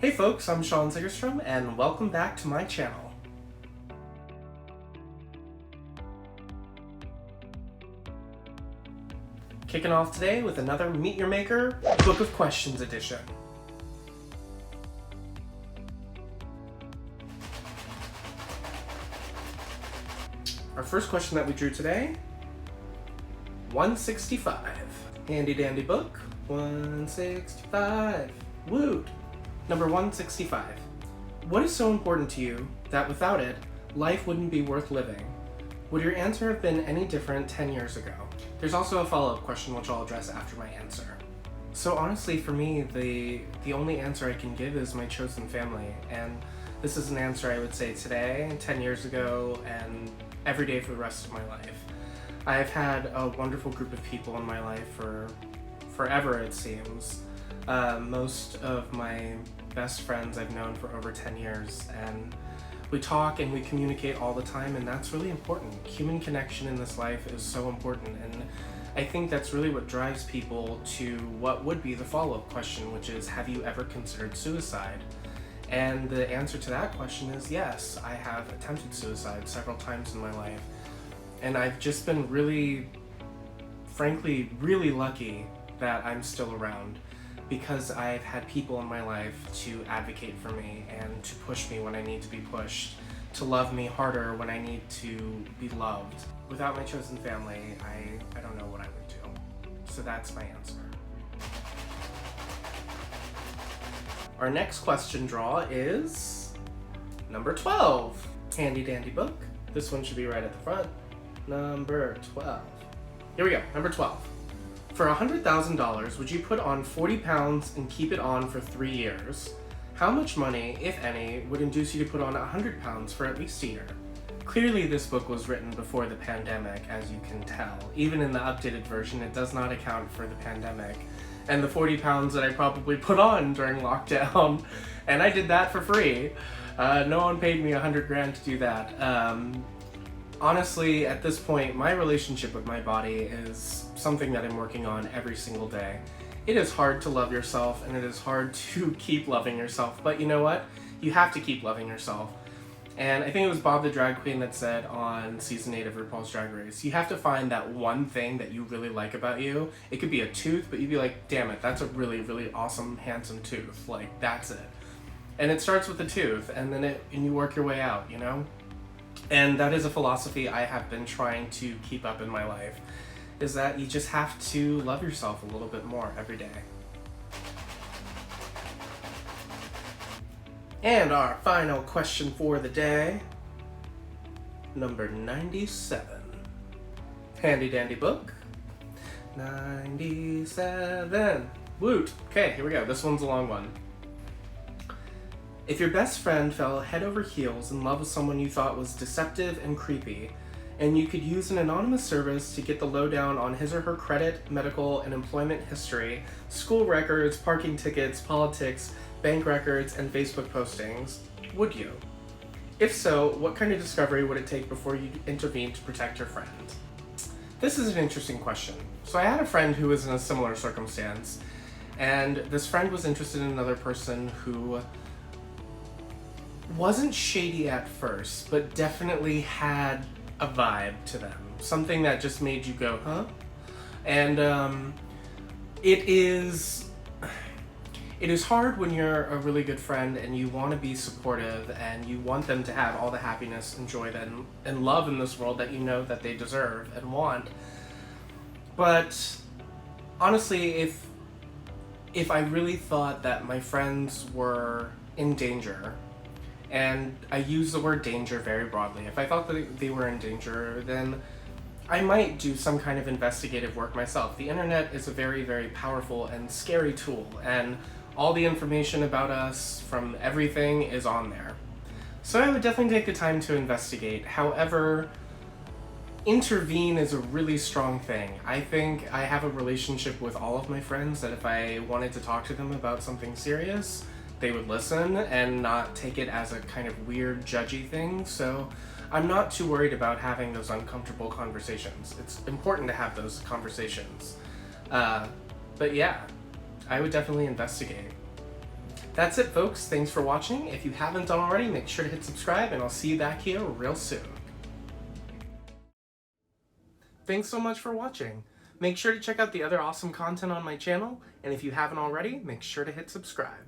Hey folks, I'm Sean Ziggerstrom, and welcome back to my channel. Kicking off today with another Meet Your Maker Book of Questions edition. Our first question that we drew today, 165. Handy dandy book, 165. Woot! Number 165. What is so important to you that without it, life wouldn't be worth living? Would your answer have been any different 10 years ago? There's also a follow-up question which I'll address after my answer. So honestly, for me, the only answer I can give is my chosen family. And this is an answer I would say today, 10 years ago, and every day for the rest of my life. I've had a wonderful group of people in my life for forever, it seems. Most of my best friends I've known for over 10 years, and we talk and we communicate all the time, and that's really important. Human connection in this life is so important, and I think that's really what drives people to what would be the follow-up question, which is, have you ever considered suicide? And the answer to that question is yes, I have attempted suicide several times in my life, and I've just been really, frankly, really lucky that I'm still around, because I've had people in my life to advocate for me and to push me when I need to be pushed, to love me harder when I need to be loved. Without my chosen family, I don't know what I would do. So that's my answer. Our next question draw is number 12. Handy dandy book. This one should be right at the front. Number 12. Here we go, number 12. For $100,000, would you put on 40 pounds and keep it on for 3 years? How much money, if any, would induce you to put on 100 pounds for at least a year? Clearly this book was written before the pandemic, as you can tell. Even in the updated version, it does not account for the pandemic and the 40 pounds that I probably put on during lockdown, and I did that for free. No one paid me 100 grand to do that. Honestly, at this point, my relationship with my body is something that I'm working on every single day. It is hard to love yourself, and it is hard to keep loving yourself, but you know what? You have to keep loving yourself. And I think it was Bob the Drag Queen that said on season 8 of RuPaul's Drag Race, you have to find that one thing that you really like about you. It could be a tooth, but you'd be like, damn it, that's a really, really awesome, handsome tooth. Like, that's it. And it starts with the tooth, and then you work your way out, you know? And that is a philosophy I have been trying to keep up in my life, is that you just have to love yourself a little bit more every day. And our final question for the day, number 97. Handy dandy book, 97. Woot! Okay, here we go. This one's a long one. If your best friend fell head over heels in love with someone you thought was deceptive and creepy, and you could use an anonymous service to get the lowdown on his or her credit, medical, and employment history, school records, parking tickets, politics, bank records, and Facebook postings, would you? If so, what kind of discovery would it take before you intervene to protect your friend? This is an interesting question. So I had a friend who was in a similar circumstance, and this friend was interested in another person who wasn't shady at first, but definitely had a vibe to them. Something that just made you go, huh? And it is hard when you're a really good friend and you want to be supportive and you want them to have all the happiness and joy and love in this world that you know that they deserve and want. But honestly, if I really thought that my friends were in danger, and I use the word danger very broadly. If I thought that they were in danger, then I might do some kind of investigative work myself. The internet is a very, very powerful and scary tool, and all the information about us from everything is on there. So I would definitely take the time to investigate. However, intervene is a really strong thing. I think I have a relationship with all of my friends that if I wanted to talk to them about something serious, they would listen and not take it as a kind of weird, judgy thing. So I'm not too worried about having those uncomfortable conversations. It's important to have those conversations. But yeah, I would definitely investigate. That's it, folks. Thanks for watching. If you haven't done already, make sure to hit subscribe, and I'll see you back here real soon. Thanks so much for watching. Make sure to check out the other awesome content on my channel, and if you haven't already, make sure to hit subscribe.